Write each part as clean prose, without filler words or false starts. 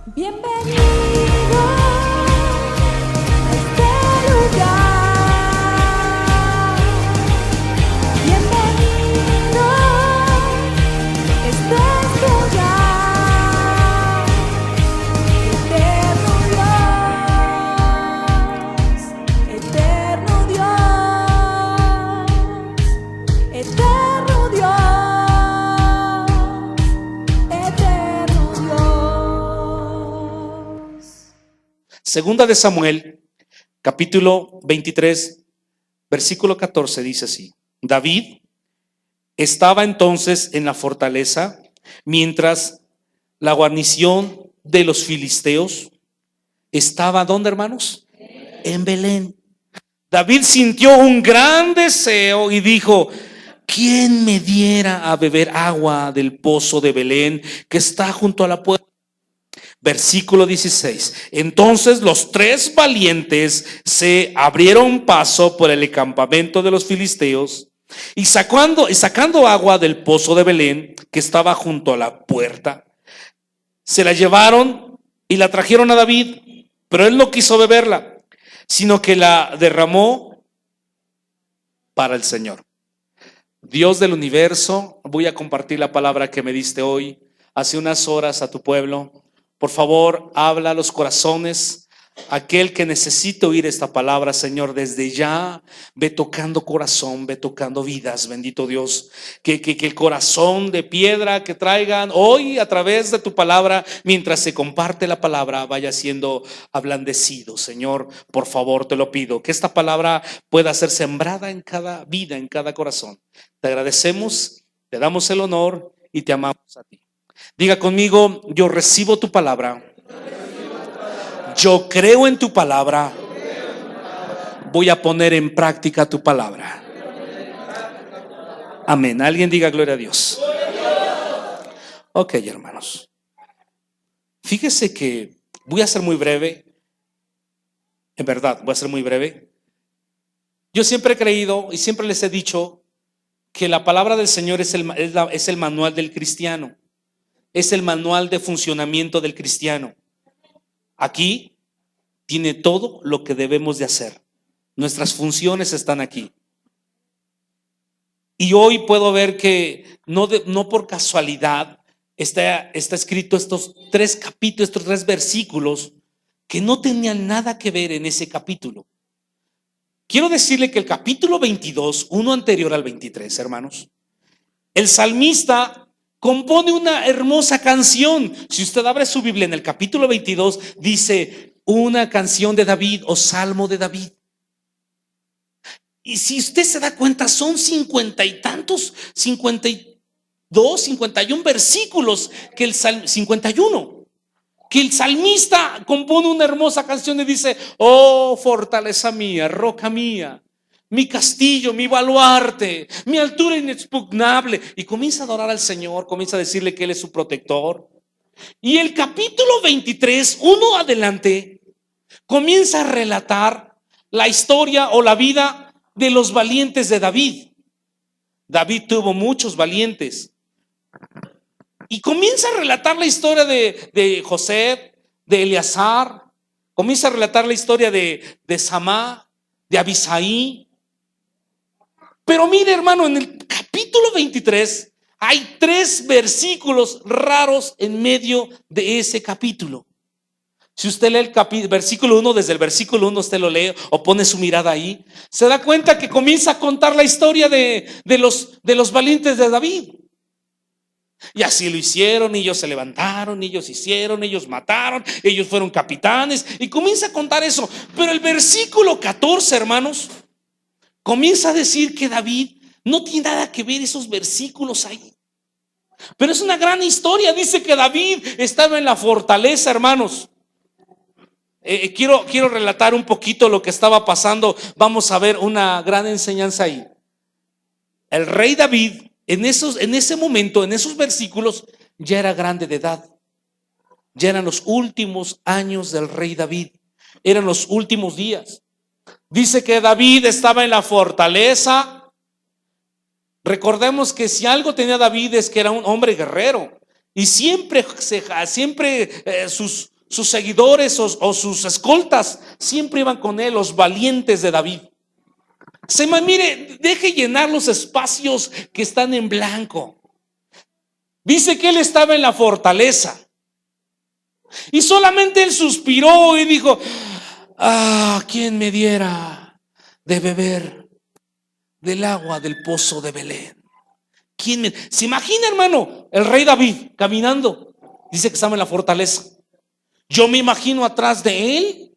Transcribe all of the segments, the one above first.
Bienvenido a este lugar. Bienvenido, este es tu hogar. Eterno Dios, eterno Dios, eterno Dios. Segunda de Samuel, capítulo 23, versículo 14, dice así: David estaba entonces en la fortaleza, mientras la guarnición de los filisteos estaba, ¿dónde, hermanos? En Belén. David sintió un gran deseo y dijo: ¿quién me diera a beber agua del pozo de Belén que está junto a la puerta? Versículo 16. Entonces los tres valientes se abrieron paso por el campamento de los filisteos y sacando agua del pozo de Belén que estaba junto a la puerta, se la llevaron y la trajeron a David, pero él no quiso beberla, sino que la derramó para el Señor. Dios del universo, voy a compartir la palabra que me diste hoy, hace unas horas, a tu pueblo. Por favor, habla a los corazones. Aquel que necesite oír esta palabra, Señor, desde ya, ve tocando corazón, ve tocando vidas, bendito Dios. Que el corazón de piedra que traigan hoy a través de tu palabra, mientras se comparte la palabra, vaya siendo ablandecido. Señor, por favor, te lo pido, que esta palabra pueda ser sembrada en cada vida, en cada corazón. Te agradecemos, te damos el honor y te amamos a ti. Diga conmigo: yo recibo tu palabra, yo creo en tu palabra, voy a poner en práctica tu palabra. Amén. Alguien diga gloria a Dios. Ok, hermanos, fíjese que voy a ser muy breve. En verdad, voy a ser muy breve. Yo siempre he creído y siempre les he dicho que la palabra del Señor es el manual del cristiano. Es el manual de funcionamiento del cristiano. Aquí tiene todo lo que debemos de hacer. Nuestras funciones están aquí. Y hoy puedo ver que no por casualidad está escrito estos tres capítulos, estos tres versículos que no tenían nada que ver en ese capítulo. Quiero decirle que el capítulo 22, uno anterior al 23, hermanos, el salmista compone una hermosa canción. Si usted abre su Biblia en el capítulo 22, dice una canción de David o salmo de David. Y si usted se da cuenta, son 52, 51 versículos que el 51, que el salmista compone una hermosa canción y dice: oh, fortaleza mía, roca mía, mi castillo, mi baluarte, mi altura inexpugnable. Y comienza a adorar al Señor, comienza a decirle que Él es su protector. Y el capítulo 23, uno adelante, comienza a relatar la historia o la vida de los valientes de David. David tuvo muchos valientes. Y comienza a relatar la historia de José, de Eleazar. Comienza a relatar la historia de Samá, de Abisaí. Pero mire, hermano, en el capítulo 23 hay tres versículos raros en medio de ese capítulo. Si usted lee el versículo 1, desde el versículo 1 usted lo lee o pone su mirada ahí, se da cuenta que comienza a contar la historia de los valientes de David. Y así lo hicieron, ellos se levantaron, ellos hicieron, ellos mataron, ellos fueron capitanes, y comienza a contar eso. Pero el versículo 14, hermanos, comienza a decir que David no tiene nada que ver esos versículos ahí. Pero es una gran historia. Dice que David estaba en la fortaleza, hermanos. Quiero relatar un poquito lo que estaba pasando. Vamos a ver una gran enseñanza ahí. El rey David en ese momento, en esos versículos, ya era grande de edad. Ya eran los últimos años del rey David. Eran los últimos días. Dice que David estaba en la fortaleza. Recordemos que si algo tenía David es que era un hombre guerrero. Y siempre sus seguidores o sus escoltas siempre iban con él, los valientes de David. Mire, deje llenar los espacios que están en blanco. Dice que él estaba en la fortaleza y solamente él suspiró y dijo: ¿quién me diera de beber del agua del pozo de Belén? ¿Se imagina, hermano, el rey David caminando? Dice que estaba en la fortaleza. Yo me imagino atrás de él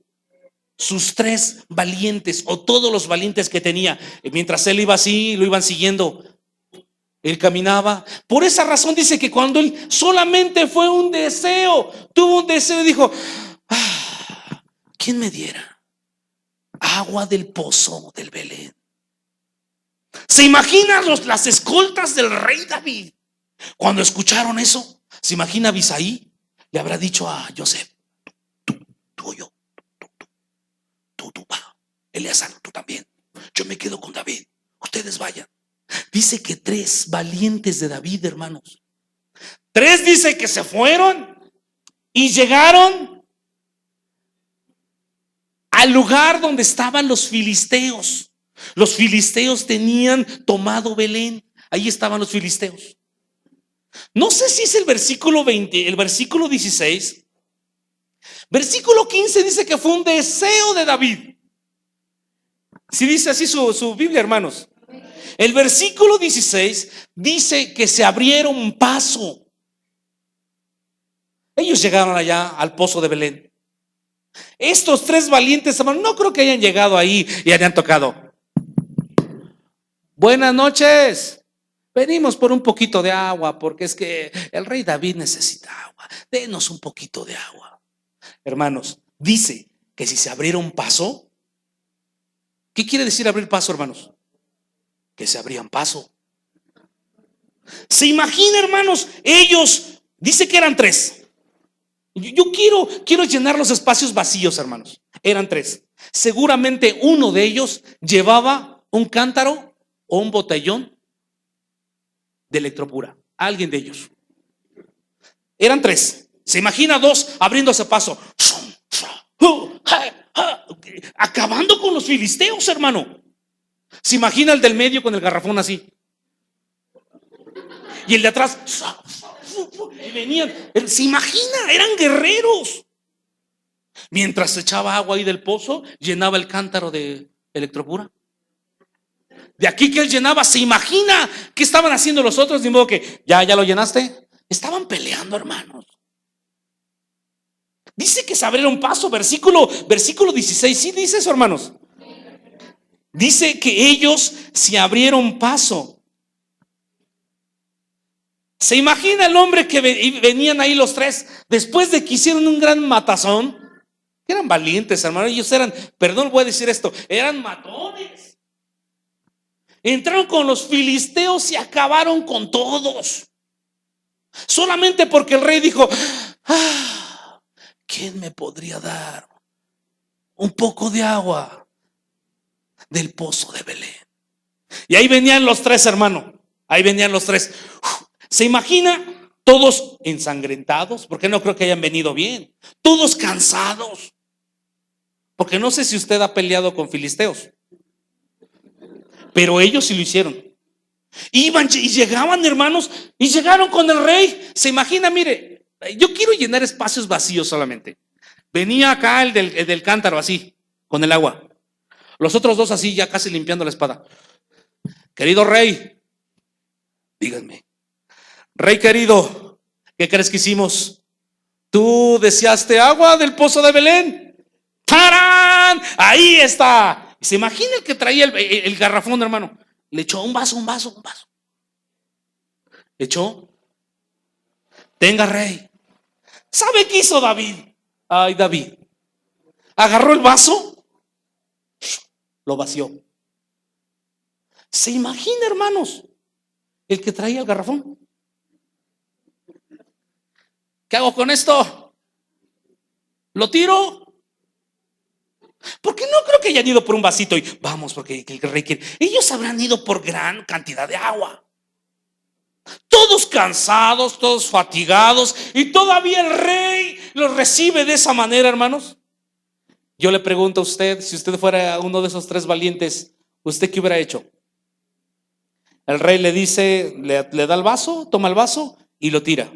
sus 3 valientes, o todos los valientes que tenía. Y mientras él iba así, lo iban siguiendo. Él caminaba. Por esa razón dice que cuando él solamente fue un deseo, tuvo un deseo y dijo: ¿quién me diera agua del pozo del Belén? ¿Se imaginan las escoltas del rey David? Cuando escucharon eso, ¿se imagina Abisaí? Le habrá dicho a José: tú, yo, tú, va. Eleazar, tú también. Yo me quedo con David. Ustedes vayan. Dice que 3 valientes de David, hermanos. 3 dice que se fueron y llegaron al lugar donde estaban los filisteos. Los filisteos tenían tomado Belén. Ahí estaban los filisteos. No sé si es el versículo 20, el versículo 16. Versículo 15 dice que fue un deseo de David. Si dice así su Biblia, hermanos. El versículo 16 dice que se abrieron paso. Ellos llegaron allá al pozo de Belén. Estos 3 valientes, hermanos, no creo que hayan llegado ahí y hayan tocado: buenas noches, venimos por un poquito de agua, porque es que el rey David necesita agua. Denos un poquito de agua. Hermanos, dice que si se abrieron paso. ¿Qué quiere decir abrir paso, hermanos? Que se abrían paso. Se imagina, hermanos, ellos, dice que eran 3. Yo quiero llenar los espacios vacíos, hermanos. Eran 3. Seguramente uno de ellos llevaba un cántaro o un botellón de electropura. Alguien de ellos. Eran 3. Se imagina 2 abriéndose paso, acabando con los filisteos, hermano. Se imagina el del medio con el garrafón así, y el de atrás, y venían. Se imagina, eran guerreros. Mientras se echaba agua ahí del pozo, llenaba el cántaro de electropura. De aquí que él llenaba, se imagina qué estaban haciendo los otros. De modo que ya lo llenaste. Estaban peleando, hermanos. Dice que se abrieron paso, versículo 16. ¿Sí dice eso, hermanos? Dice que ellos se abrieron paso. ¿Se imagina el hombre que venían ahí los 3 después de que hicieron un gran matazón? Eran valientes, hermanos. Ellos eran, perdón, voy a decir esto, eran matones. Entraron con los filisteos y acabaron con todos. Solamente porque el rey dijo: ¿quién me podría dar un poco de agua del pozo de Belén? Y ahí venían los 3, hermano. Ahí venían los 3. ¿Se imagina? Todos ensangrentados, porque no creo que hayan venido bien. Todos cansados. Porque no sé si usted ha peleado con filisteos, pero ellos sí lo hicieron. Iban y llegaban, hermanos, y llegaron con el rey. Se imagina, mire, yo quiero llenar espacios vacíos solamente. Venía acá el del cántaro así, con el agua. Los otros 2 así, ya casi limpiando la espada. Querido rey, díganme, rey querido, ¿qué crees que hicimos? ¿Tú deseaste agua del pozo de Belén? ¡Tarán! Ahí está. ¿Se imagina el que traía el garrafón, hermano? Le echó un vaso. Le echó. Tenga, rey. ¿Sabe qué hizo David? Ay, David. Agarró el vaso, lo vació. ¿Se imagina, hermanos, el que traía el garrafón? ¿Qué hago con esto? ¿Lo tiro? Porque no creo que hayan ido por un vasito y vamos, porque el rey quiere. Ellos habrán ido por gran cantidad de agua. todos cansados, todos fatigados, y todavía el rey los recibe de esa manera, hermanos. Yo le pregunto a usted, si usted fuera uno de esos tres valientes, ¿usted qué hubiera hecho? El rey le dice, le da el vaso, toma el vaso y lo tira.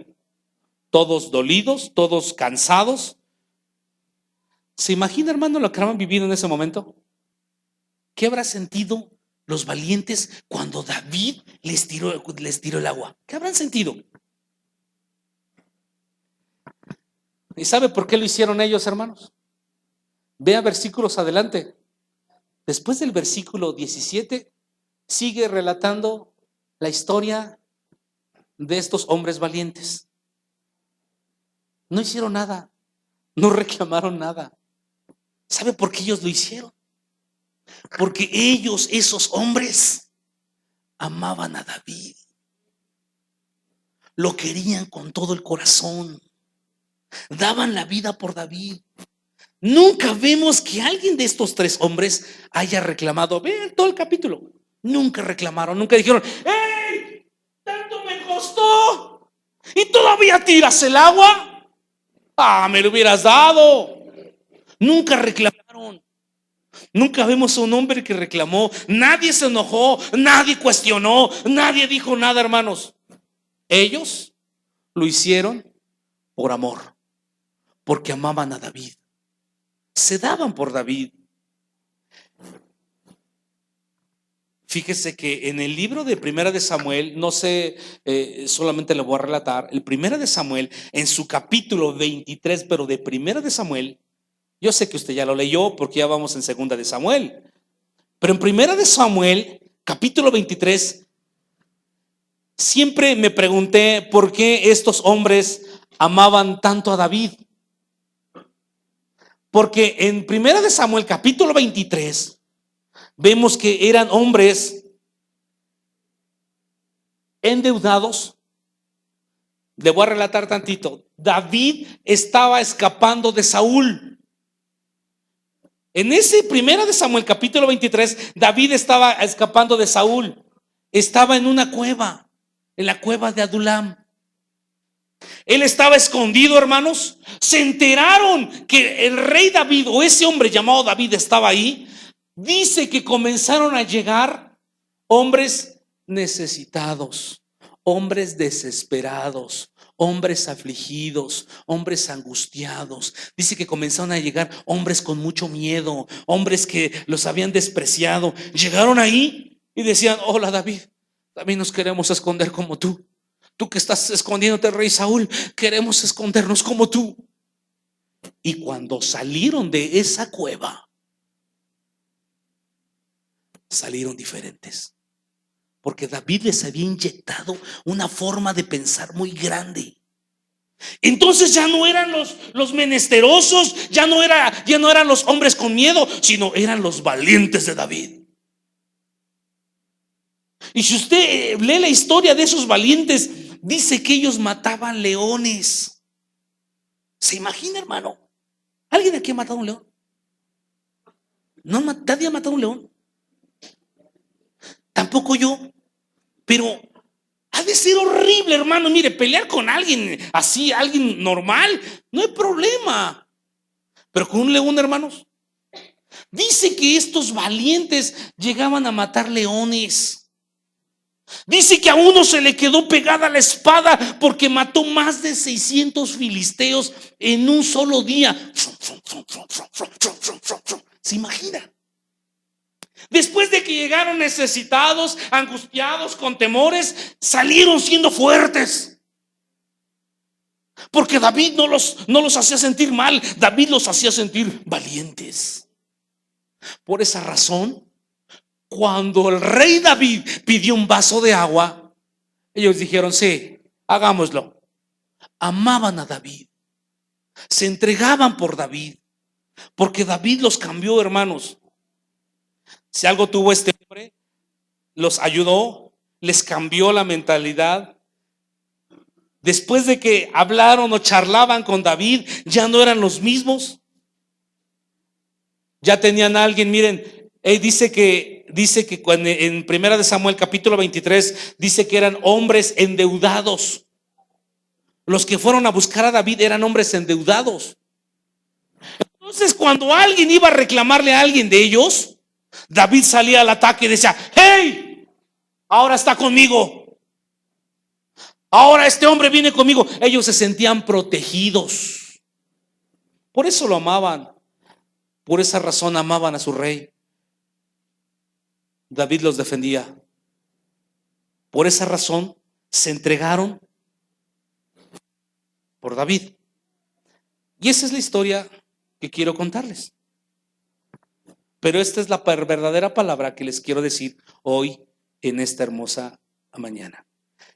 Todos dolidos, todos cansados. ¿Se imagina, hermano, lo que habrán vivido en ese momento? ¿Qué habrá sentido los valientes cuando David les tiró el agua? ¿Qué habrán sentido? ¿Y sabe por qué lo hicieron ellos, hermanos? Vea versículos adelante. Después del versículo 17, sigue relatando la historia de estos hombres valientes. No hicieron nada, no reclamaron nada. ¿Sabe por qué ellos lo hicieron? Porque ellos, esos hombres, amaban a David. Lo querían con todo el corazón. Daban la vida por David. Nunca vemos que alguien de estos tres hombres haya reclamado. Vean todo el capítulo. Nunca reclamaron, nunca dijeron: ¡hey! ¡Tanto me costó! ¿Y todavía tiras el agua? ¡Ah, me lo hubieras dado! Nunca reclamaron. Nunca vemos a un hombre que reclamó. Nadie se enojó, nadie cuestionó, nadie dijo nada, hermanos. Ellos lo hicieron por amor, porque amaban a David. Se daban por David. Fíjese que en el libro de Primera de Samuel, no sé, solamente le voy a relatar, el Primera de Samuel, en su capítulo 23, pero de Primera de Samuel, yo sé que usted ya lo leyó porque ya vamos en Segunda de Samuel, pero en Primera de Samuel, capítulo 23, siempre me pregunté por qué estos hombres amaban tanto a David. Porque en Primera de Samuel, capítulo 23, vemos que eran hombres endeudados. Le voy a relatar tantito. David estaba escapando de Saúl. En ese Primera de Samuel, capítulo 23, David estaba escapando de Saúl. Estaba en una cueva, en la cueva de Adulam. Él estaba escondido, hermanos. Se enteraron que el rey David, o ese hombre llamado David, estaba ahí. Dice que comenzaron a llegar hombres necesitados, hombres desesperados, hombres afligidos, hombres angustiados. Dice que comenzaron a llegar hombres con mucho miedo, hombres que los habían despreciado. Llegaron ahí y decían: hola David, también nos queremos esconder como tú. Tú que estás escondiéndote, rey Saúl, queremos escondernos como tú. Y cuando salieron de esa cueva, salieron diferentes, porque David les había inyectado una forma de pensar muy grande. Entonces ya no eran los menesterosos, ya no eran los hombres con miedo, sino eran los valientes de David. Y si usted lee la historia de esos valientes, dice que ellos mataban leones. ¿Se imagina, hermano? ¿Alguien aquí ha matado un león? No, nadie ha matado un león. Tampoco yo. Pero ha de ser horrible, hermano. Mire, pelear con alguien así, alguien normal, no hay problema. Pero con un león, hermanos. Dice que estos valientes llegaban a matar leones. Dice que a uno se le quedó pegada la espada porque mató más de 600 filisteos en un solo día. ¿Se imagina? Después de que llegaron necesitados, angustiados, con temores, salieron siendo fuertes. Porque David no los hacía sentir mal, David los hacía sentir valientes. Por esa razón, cuando el rey David pidió un vaso de agua, ellos dijeron: sí, hagámoslo. Amaban a David, se entregaban por David, porque David los cambió, hermanos. Si algo tuvo este hombre, los ayudó, les cambió la mentalidad. Después de que hablaron o charlaban con David, ya no eran los mismos. Ya tenían a alguien, miren, Dice que en Primera de Samuel capítulo 23 dice que eran hombres endeudados. Los que fueron a buscar a David eran hombres endeudados. Entonces, cuando alguien iba a reclamarle a alguien de ellos, David salía al ataque y decía: ¡Hey! Ahora está conmigo. Ahora este hombre viene conmigo. Ellos se sentían protegidos. Por eso lo amaban. Por esa razón amaban a su rey. David los defendía. Por esa razón se entregaron por David. Y esa es la historia que quiero contarles. Pero esta es la verdadera palabra que les quiero decir hoy en esta hermosa mañana.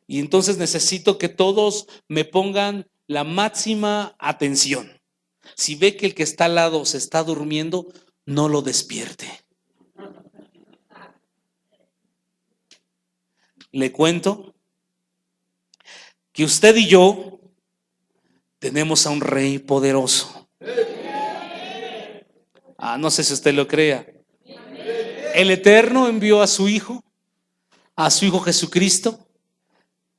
Y entonces necesito que todos me pongan la máxima atención. Si ve que el que está al lado se está durmiendo, no lo despierte. Le cuento que usted y yo tenemos a un rey poderoso. No sé si usted lo crea. El Eterno envió a su Hijo Jesucristo,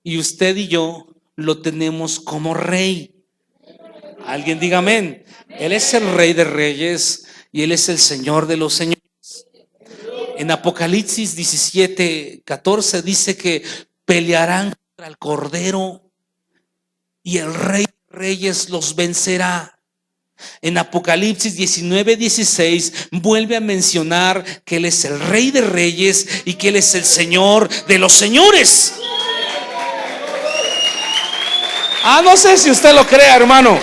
y usted y yo lo tenemos como rey. Alguien diga amén. Él es el Rey de Reyes y Él es el Señor de los señores. En Apocalipsis 17:14 dice que pelearán contra el Cordero y el Rey de Reyes los vencerá. En Apocalipsis 19:16 vuelve a mencionar que Él es el Rey de Reyes y que Él es el Señor de los señores. No sé si usted lo crea, hermano.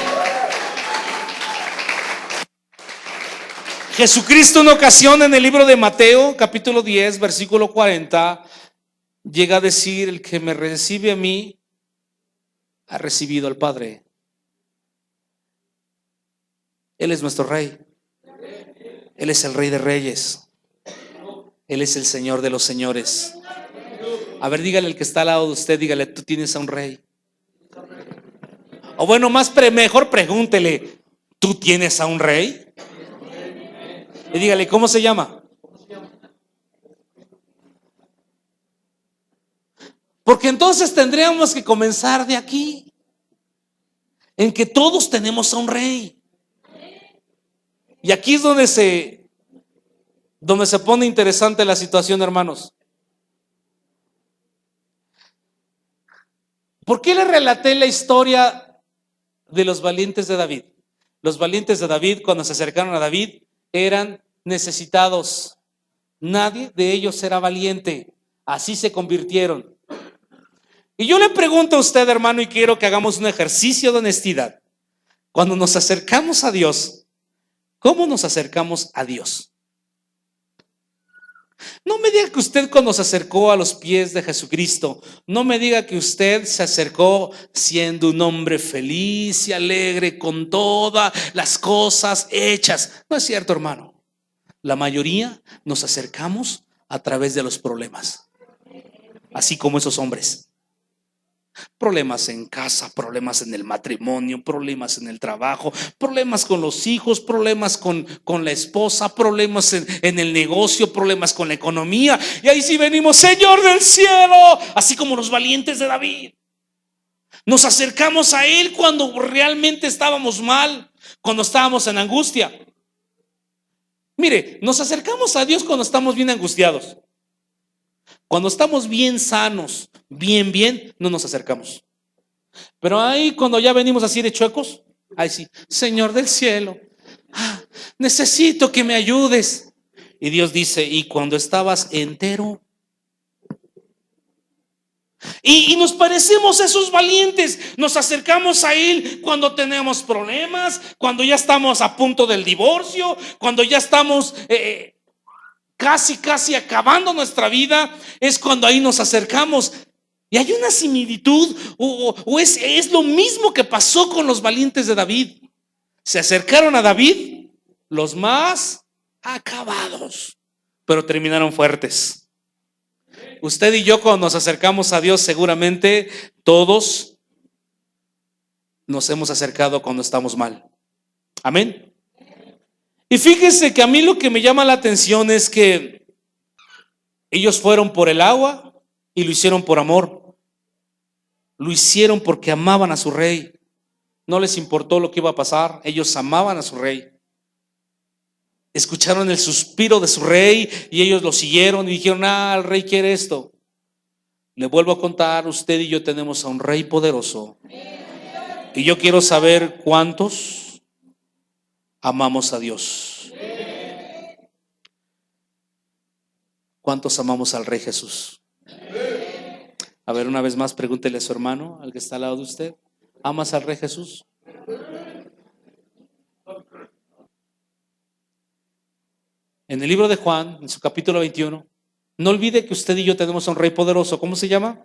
Jesucristo en una ocasión en el libro de Mateo, capítulo 10, versículo 40, llega a decir: el que me recibe a mí, ha recibido al Padre. Él es nuestro Rey. Él es el Rey de Reyes. Él es el Señor de los señores. A ver, dígale al que está al lado de usted, dígale: tú tienes a un Rey. O bueno, mejor pregúntele: ¿tú tienes a un Rey? Y dígale: ¿cómo se llama? Porque entonces tendríamos que comenzar de aquí, en que todos tenemos a un Rey. Y aquí es donde se pone interesante la situación, hermanos. ¿Por qué le relaté la historia de los valientes de David? Los valientes de David, cuando se acercaron a David, eran necesitados. Nadie de ellos era valiente. Así se convirtieron. Y yo le pregunto a usted, hermano, y quiero que hagamos un ejercicio de honestidad. Cuando nos acercamos a Dios, ¿cómo nos acercamos a Dios? No me diga que usted, cuando se acercó a los pies de Jesucristo, no me diga que usted se acercó siendo un hombre feliz y alegre con todas las cosas hechas. No es cierto, hermano. La mayoría nos acercamos a través de los problemas, así como esos hombres. Problemas en casa, problemas en el matrimonio, problemas en el trabajo, problemas con los hijos, problemas con la esposa, problemas en el negocio, problemas con la economía. Y ahí sí venimos: Señor del cielo, así como los valientes de David. Nos acercamos a Él cuando realmente estábamos mal, cuando estábamos en angustia. Mire, nos acercamos a Dios cuando estamos bien angustiados. Cuando estamos bien sanos, bien, no nos acercamos. Pero ahí, cuando ya venimos así de chuecos, ahí sí: Señor del cielo, necesito que me ayudes. Y Dios dice: ¿y cuando estabas entero? Y nos parecemos a esos valientes. Nos acercamos a Él cuando tenemos problemas, cuando ya estamos a punto del divorcio, cuando ya estamos casi acabando nuestra vida. Es cuando ahí nos acercamos. Y hay una similitud, o es lo mismo que pasó con los valientes de David. Se acercaron a David los más acabados, pero terminaron fuertes. Usted y yo, cuando nos acercamos a Dios, seguramente todos nos hemos acercado cuando estamos mal. Amén. Y fíjese que a mí lo que me llama la atención es que ellos fueron por el agua y lo hicieron por amor. Lo hicieron porque amaban a su rey. No les importó lo que iba a pasar. Ellos amaban a su rey. Escucharon el suspiro de su rey y ellos lo siguieron y dijeron: el rey quiere esto. Le vuelvo a contar, usted y yo tenemos a un rey poderoso. Y yo quiero saber cuántos amamos a Dios. ¿Cuántos amamos al Rey Jesús? A ver, una vez más, pregúntele a su hermano, al que está al lado de usted: ¿amas al Rey Jesús? En el libro de Juan, en su capítulo 21, no olvide que usted y yo tenemos a un Rey poderoso. ¿Cómo se llama?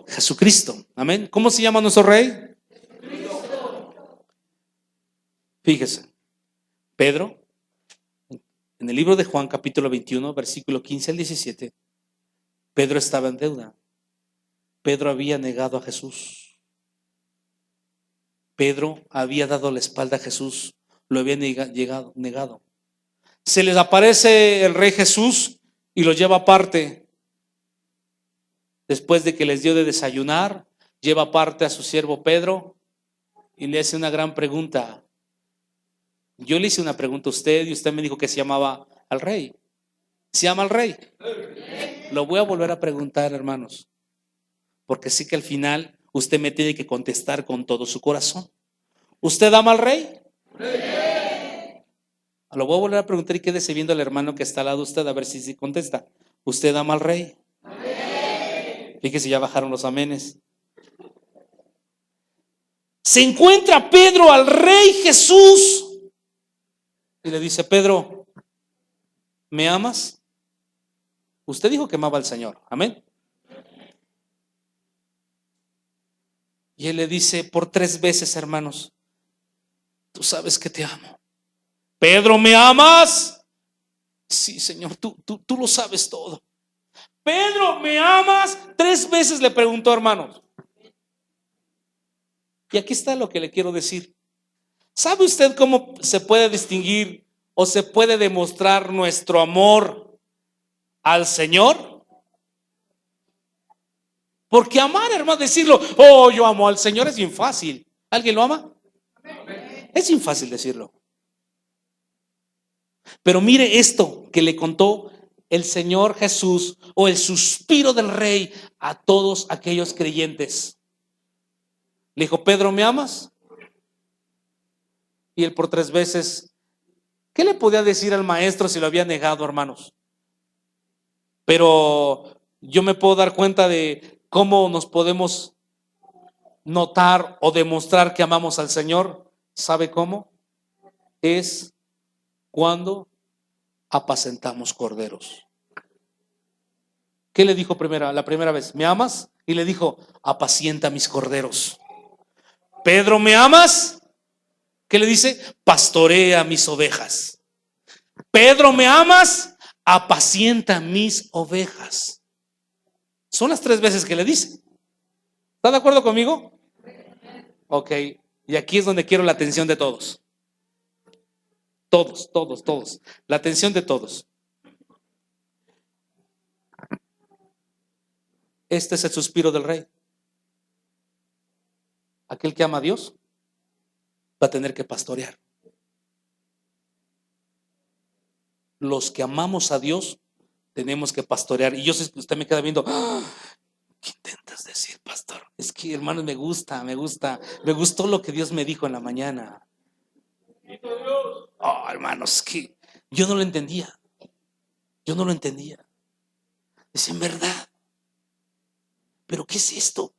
Jesucristo. Amén. ¿Cómo se llama nuestro Rey? Fíjese, Pedro, en el libro de Juan, capítulo 21, versículo 15 al 17, Pedro estaba en deuda. Pedro había negado a Jesús. Pedro había dado la espalda a Jesús, lo había negado. Se les aparece el Rey Jesús y lo lleva aparte. Después de que les dio de desayunar, lleva aparte a su siervo Pedro y le hace una gran pregunta. Yo le hice una pregunta a usted y usted me dijo que se llamaba al Rey. ¿Se llama al Rey? Lo voy a volver a preguntar, hermanos, porque sí que al final usted me tiene que contestar con todo su corazón. ¿Usted ama al Rey? Lo voy a volver a preguntar y quédese viendo al hermano que está al lado de usted a ver si contesta. ¿Usted ama al Rey? Fíjese, ya bajaron los amenes. Se encuentra Pedro al Rey Jesús y le dice: Pedro, ¿me amas? Usted dijo que amaba al Señor, amén. Y él le dice por 3 veces: hermanos, tú sabes que te amo. Pedro, ¿me amas? Sí, Señor, tú lo sabes todo. Pedro, ¿me amas? 3 veces le preguntó, hermanos. Y aquí está lo que le quiero decir. ¿Sabe usted cómo se puede distinguir o se puede demostrar nuestro amor al Señor? Porque amar, hermano, decirlo: yo amo al Señor, es bien fácil. ¿Alguien lo ama? Es bien fácil decirlo. Pero mire esto que le contó el Señor Jesús, o el suspiro del Rey, a todos aquellos creyentes. Le dijo: Pedro, ¿me amas? Y él por 3 veces, ¿qué le podía decir al maestro si lo había negado, hermanos? Pero yo me puedo dar cuenta de cómo nos podemos notar o demostrar que amamos al Señor. ¿Sabe cómo? Es cuando apacentamos corderos. ¿Qué le dijo la primera vez? ¿Me amas? Y le dijo: apacienta mis corderos. Pedro, ¿me amas? ¿Qué le dice? Pastorea mis ovejas. Pedro, ¿me amas? Apacienta mis ovejas. Son las 3 veces que le dice. ¿Está de acuerdo conmigo? Ok, y aquí es donde quiero la atención de todos. Todos. La atención de todos. Este es el suspiro del Rey. Aquel que ama a Dios va a tener que pastorear. Los que amamos a Dios tenemos que pastorear. Y yo sé que usted me queda viendo: ¿qué intentas decir, pastor? Es que, hermanos, me gustó lo que Dios me dijo en la mañana. Hermanos, es que yo no lo entendía. Dice: en verdad. ¿Pero qué es esto?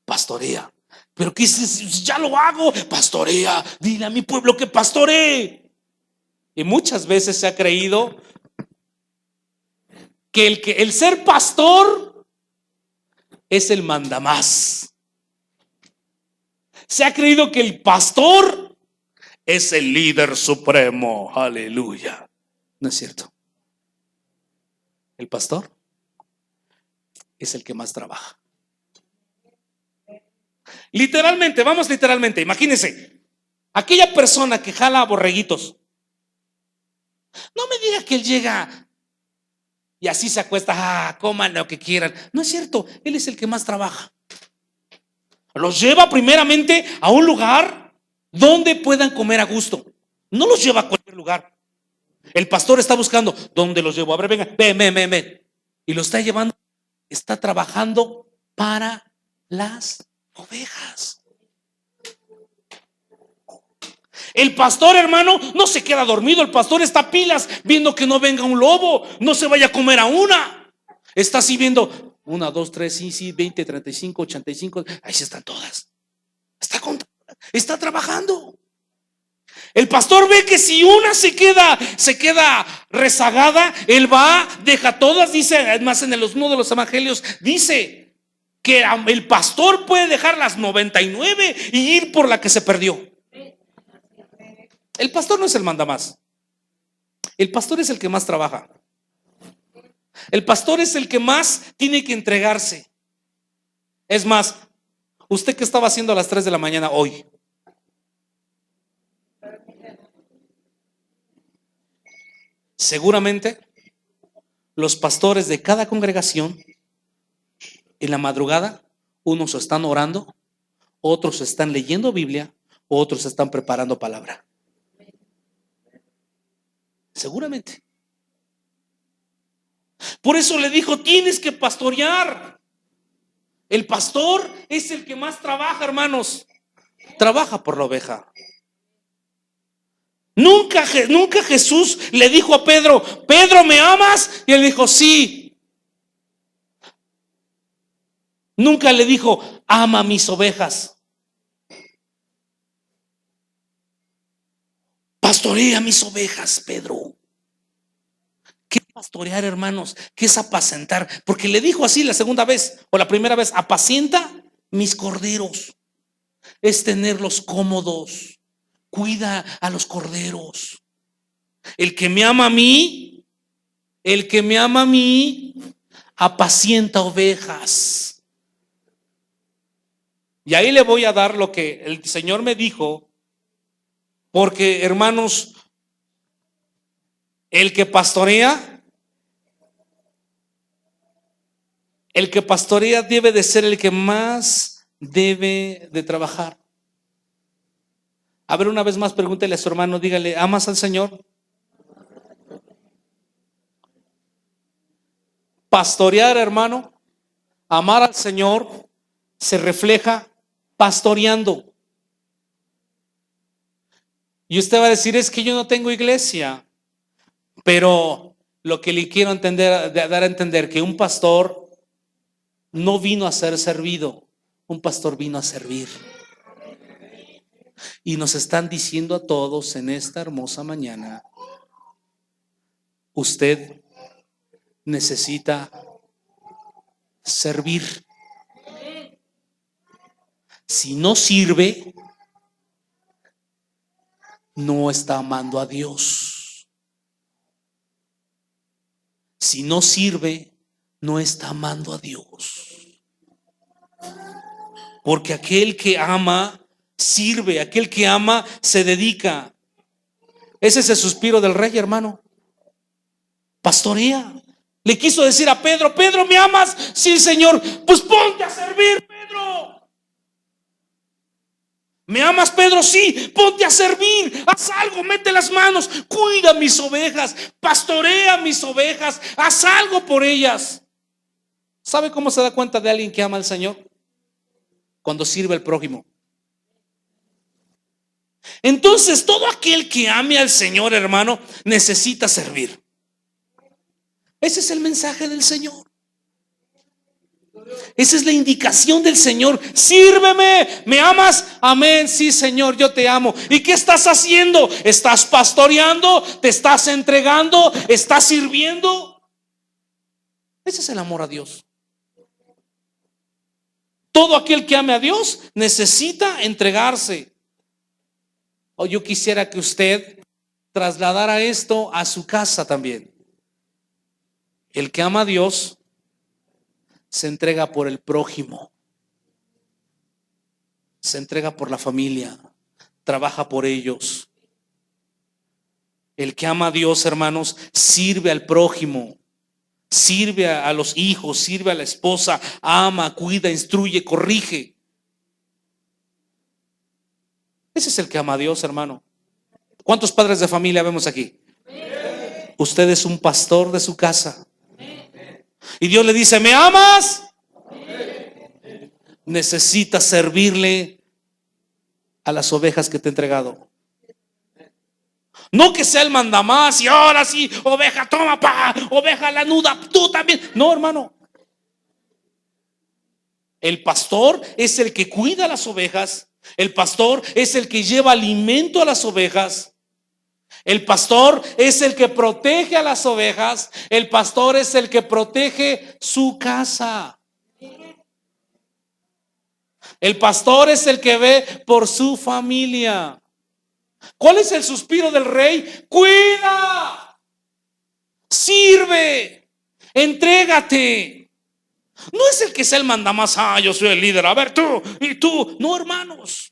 Pastorea. ¿Pero qué es eso? Ya lo hago. Pastorea. Dile a mi pueblo que pastoree. Y muchas veces se ha creído que el ser pastor es el mandamás. Se ha creído que el pastor es el líder supremo. Aleluya. No es cierto. El pastor es el que más trabaja. Literalmente, imagínense, aquella persona que jala borreguitos, No me diga que él llega y así se acuesta, coman lo que quieran. No es cierto, él es el que más trabaja. Los lleva primeramente a un lugar donde puedan comer a gusto. No los lleva a cualquier lugar. El pastor está buscando, ¿dónde los llevo? A ver, venga, ven. Y lo está llevando, está trabajando para las ovejas. El pastor, hermano, no se queda dormido. El pastor está a pilas viendo que no venga un lobo, no se vaya a comer a una. Está así viendo 1, 2, 3, sí, 20, 35, 85. Ahí sí están todas. Está trabajando. El pastor ve que si una se queda rezagada, él va, deja todas. Dice, además en uno de los evangelios dice que el pastor puede dejar las 99 y ir por la que se perdió. El pastor no es el mandamás. El pastor es el que más trabaja. El pastor es el que más tiene que entregarse. Es más, ¿usted qué estaba haciendo a las 3 de la mañana hoy? Seguramente los pastores de cada congregación en la madrugada, unos están orando, otros están leyendo Biblia, otros están preparando palabra. Seguramente. Por eso le dijo, tienes que pastorear. El pastor es el que más trabaja, hermanos. Trabaja por la oveja. Nunca Jesús le dijo a Pedro, Pedro, ¿me amas? Y él dijo, sí. Nunca le dijo, ama mis ovejas. Pastorea mis ovejas, Pedro. ¿Qué es pastorear, hermanos? ¿Qué es apacentar? Porque le dijo así la segunda vez o la primera vez, apacienta mis corderos. Es tenerlos cómodos. Cuida a los corderos. El que me ama a mí, apacienta ovejas. Y ahí le voy a dar lo que el Señor me dijo, porque, hermanos, el que pastorea debe de ser el que más debe de trabajar. A ver, una vez más, pregúntele a su hermano, dígale, ¿amas al Señor? Pastorear, hermano, amar al Señor se refleja pastoreando. Y usted va a decir, es que yo no tengo iglesia. Pero lo que le quiero dar a entender, que un pastor no vino a ser servido, un pastor vino a servir. Y nos están diciendo a todos en esta hermosa mañana, usted necesita servir. Si no sirve, no está amando a Dios. Si no sirve, no está amando a Dios. Porque aquel que ama, sirve. Aquel que ama, se dedica. Ese es el suspiro del rey, hermano. Pastorea. Le quiso decir a Pedro, Pedro, ¿me amas? Sí, Señor. Pues ponte a servir, Pedro. ¿Me amas, Pedro? Sí, ponte a servir, haz algo, mete las manos, cuida mis ovejas, pastorea mis ovejas, haz algo por ellas. ¿Sabe cómo se da cuenta de alguien que ama al Señor? Cuando sirve al prójimo. Entonces, todo aquel que ame al Señor, hermano, necesita servir. Ese es el mensaje del Señor. Esa es la indicación del Señor. Sírveme, ¿me amas? Amén, sí, Señor, yo te amo. ¿Y qué estás haciendo? ¿Estás pastoreando? ¿Te estás entregando? ¿Estás sirviendo? Ese es el amor a Dios. Todo aquel que ame a Dios necesita entregarse. O yo quisiera que usted trasladara esto a su casa también. El que ama a Dios se entrega por el prójimo, se entrega por la familia, trabaja por ellos. El que ama a Dios, hermanos, sirve al prójimo, sirve a los hijos, sirve a la esposa, ama, cuida, instruye, corrige. Ese es el que ama a Dios, hermano. ¿Cuántos padres de familia vemos aquí? Usted es un pastor de su casa. Y Dios le dice, ¿me amas? Necesitas servirle a las ovejas que te he entregado. No que sea el mandamás y ahora sí, oveja, toma, pa, oveja lanuda, tú también. No, hermano. El pastor es el que cuida a las ovejas. El pastor es el que lleva alimento a las ovejas. El pastor es el que protege a las ovejas. El pastor es el que protege su casa. El pastor es el que ve por su familia. ¿Cuál es el suspiro del rey? Cuida, sirve, entrégate. No es el que sea el mandamás, yo soy el líder, a ver tú y tú. No, hermanos.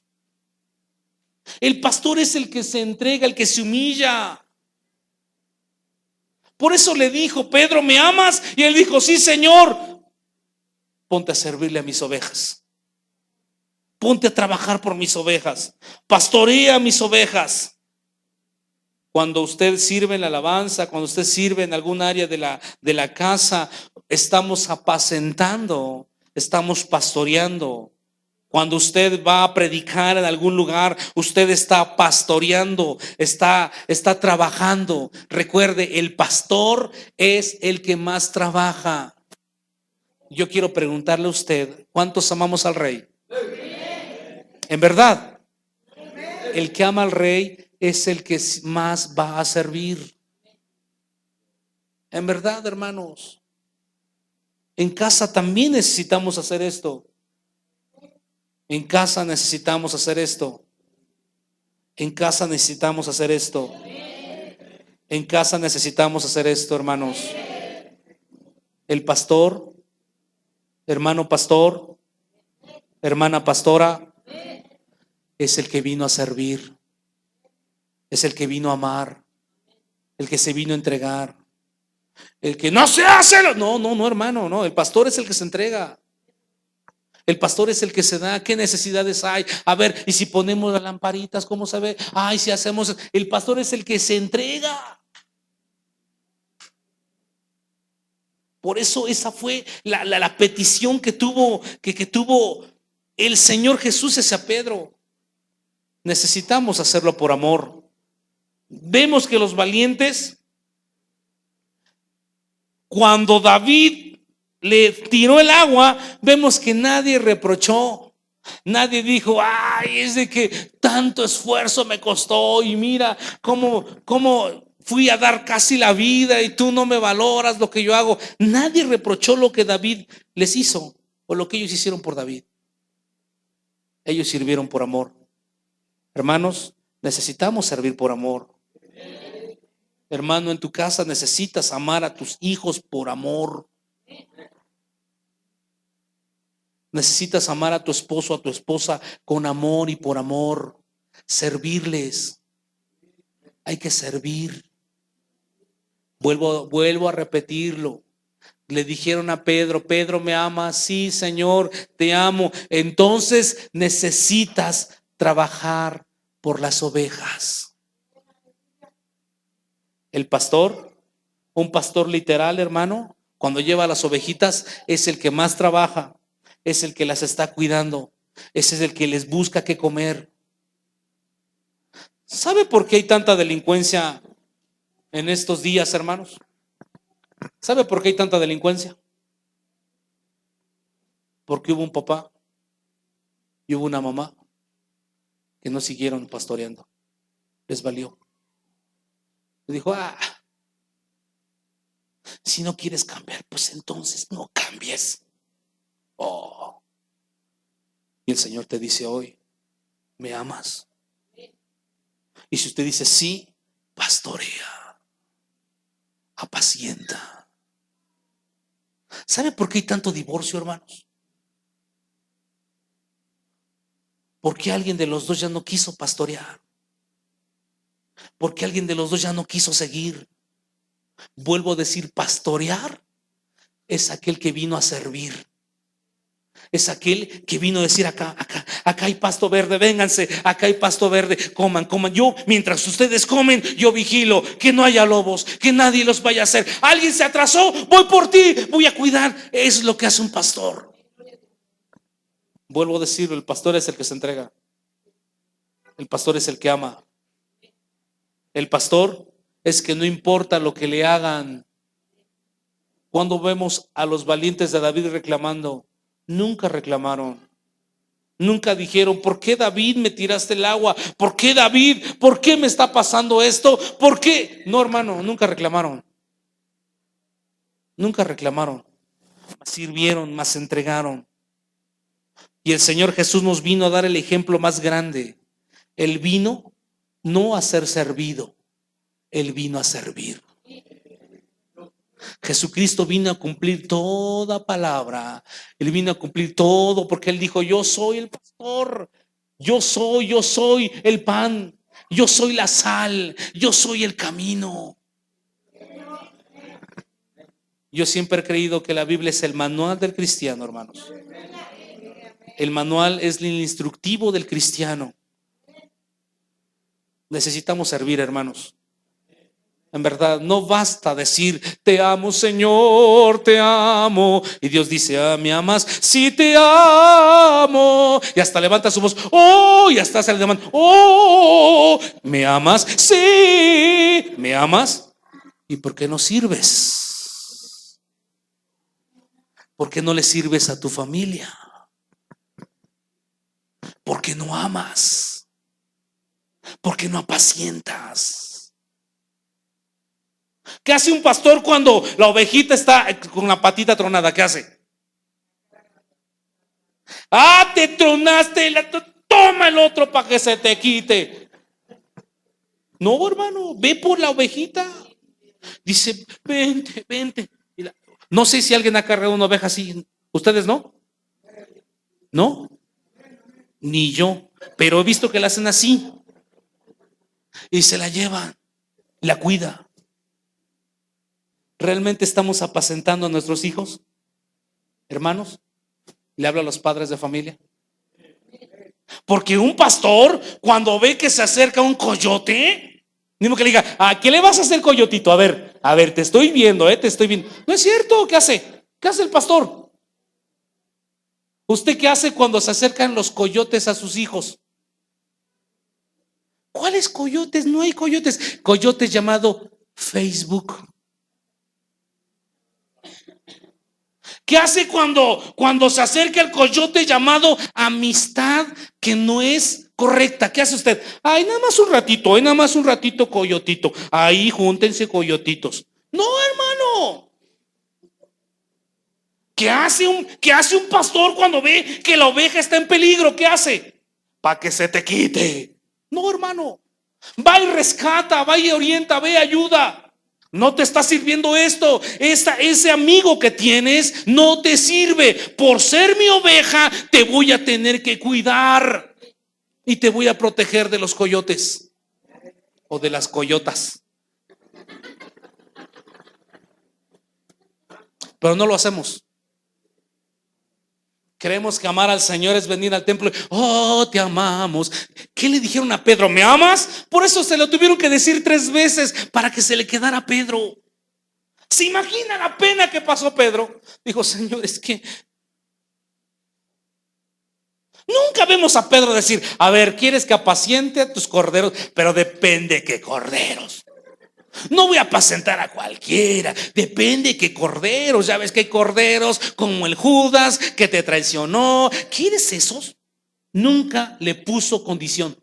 El pastor es el que se entrega, el que se humilla. Por eso le dijo, Pedro, ¿me amas? Y él dijo, sí, Señor. Ponte a servirle a mis ovejas. Ponte a trabajar por mis ovejas. Pastorea mis ovejas. Cuando usted sirve en la alabanza, cuando usted sirve en algún área de la casa, estamos apacentando, estamos pastoreando. Cuando usted va a predicar en algún lugar, usted está pastoreando, está trabajando. Recuerde, el pastor es el que más trabaja. Yo quiero preguntarle a usted, ¿cuántos amamos al rey? En verdad, el que ama al rey es el que más va a servir. En verdad, hermanos, en casa también necesitamos hacer esto. En casa necesitamos hacer esto. En casa necesitamos hacer esto. En casa necesitamos hacer esto, hermanos. El pastor, hermano pastor, hermana pastora, es el que vino a servir. Es el que vino a amar. El que se vino a entregar. El que no se hace. No, hermano, no. El pastor es el que se entrega. El pastor es el que se da. ¿Qué necesidades hay? A ver, y si ponemos las lamparitas, ¿cómo se ve? Ay, si hacemos. El pastor es el que se entrega. Por eso esa fue la petición que tuvo el Señor Jesús hacia Pedro. Necesitamos hacerlo por amor. Vemos que los valientes, cuando David le tiró el agua, vemos que nadie reprochó. Nadie dijo, ay, es de que tanto esfuerzo me costó y mira cómo fui a dar casi la vida y tú no me valoras lo que yo hago. Nadie reprochó lo que David les hizo o lo que ellos hicieron por David. Ellos sirvieron por amor. Hermanos, necesitamos servir por amor. Hermano, en tu casa necesitas amar a tus hijos por amor. Necesitas amar a tu esposo, a tu esposa con amor y por amor. Servirles. Hay que servir. Vuelvo a repetirlo. Le dijeron a Pedro, Pedro, ¿me amas? Sí, Señor, te amo. Entonces necesitas trabajar por las ovejas. El pastor, un pastor literal, hermano, cuando lleva a las ovejitas, es el que más trabaja, es el que las está cuidando, ese es el que les busca qué comer. ¿Sabe por qué hay tanta delincuencia en estos días, hermanos? ¿Sabe por qué hay tanta delincuencia? Porque hubo un papá y hubo una mamá que no siguieron pastoreando. Les valió. Le dijo, si no quieres cambiar, pues entonces no cambies. Y el Señor te dice hoy, ¿me amas? Y si usted dice sí, pastorea, apacienta. ¿Sabe por qué hay tanto divorcio, hermanos? Porque alguien de los dos ya no quiso pastorear. porque alguien de los dos ya no quiso seguir. Vuelvo a decir, pastorear es aquel que vino a servir. Es aquel que vino a decir: acá hay pasto verde, vénganse, acá hay pasto verde, coman. Yo, mientras ustedes comen, yo vigilo que no haya lobos, que nadie los vaya a hacer. Alguien se atrasó, voy por ti, voy a cuidar. Es lo que hace un pastor. Vuelvo a decirlo, el pastor es el que se entrega. El pastor es el que ama. El pastor es que no importa lo que le hagan. Cuando vemos a los valientes de David reclamando, nunca reclamaron. Nunca dijeron: ¿por qué, David, me tiraste el agua? ¿Por qué, David? ¿Por qué me está pasando esto? ¿Por qué? No, hermano, nunca reclamaron. Nunca reclamaron. Más sirvieron, más se entregaron. Y el Señor Jesús nos vino a dar el ejemplo más grande. Él vino no a ser servido, Él vino a servir. Jesucristo vino a cumplir toda palabra. Él vino a cumplir todo, porque Él dijo: yo soy el pastor, yo soy el pan, yo soy la sal, yo soy el camino. Yo siempre he creído que la Biblia es el manual del cristiano, hermanos. El manual es el instructivo del cristiano. Necesitamos servir, hermanos. En verdad, no basta decir: te amo, Señor, te amo. Y Dios dice: ¿me amas? Sí, te amo. Y hasta levanta su voz: oh, y hasta se le demanda: oh, ¿me amas? Sí, ¿me amas? ¿Y por qué no sirves? ¿Por qué no le sirves a tu familia? ¿Por qué no amas? ¿Por qué no apacientas? ¿Qué hace un pastor cuando la ovejita está con la patita tronada? ¿Qué hace? Te tronaste, toma el otro para que se te quite. No, hermano, ve por la ovejita. Dice: vente. No sé si alguien ha cargado una oveja así. ¿Ustedes no? ¿No? Ni yo. Pero he visto que la hacen así. Y se la llevan, la cuida. ¿Realmente estamos apacentando a nuestros hijos? Hermanos, le hablo a los padres de familia. Porque un pastor, cuando ve que se acerca un coyote, mismo que le diga: ¿a qué le vas a hacer, coyotito? A ver, te estoy viendo, te estoy viendo. No es cierto. ¿Qué hace? ¿Qué hace el pastor? ¿Usted qué hace cuando se acercan los coyotes a sus hijos? ¿Cuáles coyotes? No hay coyotes. Coyotes llamado Facebook. ¿Qué hace cuando se acerca el coyote llamado amistad, que no es correcta? ¿Qué hace usted? Nada más un ratito, coyotito. Ahí júntense, coyotitos. No, hermano. ¿Qué hace un pastor cuando ve que la oveja está en peligro? ¿Qué hace? Para que se te quite. No, hermano. Va y rescata, va y orienta, ve y ayuda. No te está sirviendo esto. Ese amigo que tienes no te sirve. Por ser mi oveja, te voy a tener que cuidar y te voy a proteger de los coyotes o de las coyotas. Pero no lo hacemos. Creemos que amar al Señor es venir al templo. Oh, te amamos. ¿Qué le dijeron a Pedro? ¿Me amas? Por eso se lo tuvieron que decir 3 veces para que se le quedara a Pedro. ¿Se imagina la pena que pasó Pedro? Dijo: Señor, es que nunca vemos a Pedro decir: a ver, ¿quieres que apaciente a tus corderos? Pero depende qué corderos. No voy a apacentar a cualquiera, depende qué corderos. Ya ves que hay corderos como el Judas que te traicionó. ¿Quieres esos? Nunca le puso condición.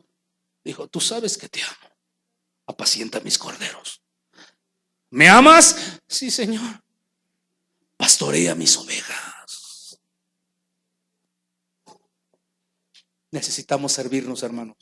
Dijo: tú sabes que te amo, apacienta mis corderos. ¿Me amas? Sí, Señor. Pastorea mis ovejas. Necesitamos servirnos, hermanos.